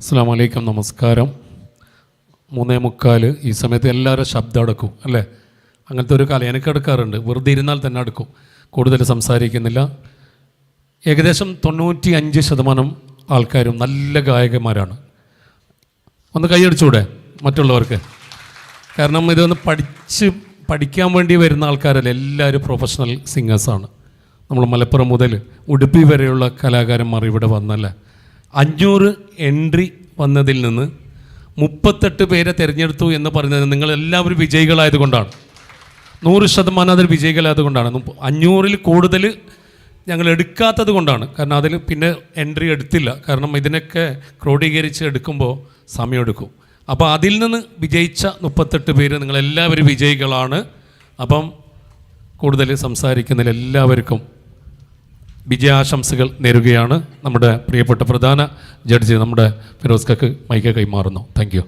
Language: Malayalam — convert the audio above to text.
അസ്സലാമു അലൈക്കും, നമസ്കാരം. 3:45 ഈ സമയത്ത് എല്ലാവരും ശബ്ദം അടക്കും അല്ലേ? അങ്ങനത്തെ ഒരു കാലം എനിക്ക് എടുക്കാറുണ്ട്. വെറുതെ ഇരുന്നാൽ തന്നെ അടക്കും. കൂടുതൽ സംസാരിക്കുന്നില്ല. ഏകദേശം 95% ആൾക്കാരും നല്ല ഗായകന്മാരാണ്. ഒന്ന് കൈയടിച്ചൂടെ മറ്റുള്ളവർക്ക്? കാരണം ഇതൊന്ന് പഠിക്കാൻ വേണ്ടി വരുന്ന ആൾക്കാരല്ല, എല്ലാവരും പ്രൊഫഷണൽ സിംഗേഴ്സാണ്. നമ്മൾ മലപ്പുറം മുതൽ ഉടുപ്പി വരെയുള്ള കലാകാരന്മാർ ഇവിടെ വന്നല്ലേ. 500 എൻട്രി വന്നതിൽ നിന്ന് 38 പേരെ തിരഞ്ഞെടുത്തു എന്ന് പറയുന്നത് നിങ്ങളെല്ലാവരും വിജയികളായതുകൊണ്ടാണ്. 100% അതിൽ വിജയികളായതുകൊണ്ടാണ്. 500-ൽ കൂടുതൽ ഞങ്ങൾ എടുക്കാത്തത് കൊണ്ടാണ്. കാരണം അതിൽ പിന്നെ എൻട്രി എടുത്തില്ല. കാരണം ഇതിനൊക്കെ ക്രോഡീകരിച്ച് എടുക്കുമ്പോൾ സമയമെടുക്കും. അപ്പോൾ അതിൽ നിന്ന് വിജയിച്ച 38 പേര് നിങ്ങളെല്ലാവരും വിജയികളാണ്. അപ്പം കൂടുതൽ സംസാരിക്കുന്നതിൽ എല്ലാവർക്കും വിജയാശംസകൾ നേരുകയാണ്. നമ്മുടെ പ്രിയപ്പെട്ട പ്രധാന ജഡ്ജി നമ്മുടെ ഫിറോസ് കക്ക് മൈക്ക് കൈമാറുന്നു. Thank you.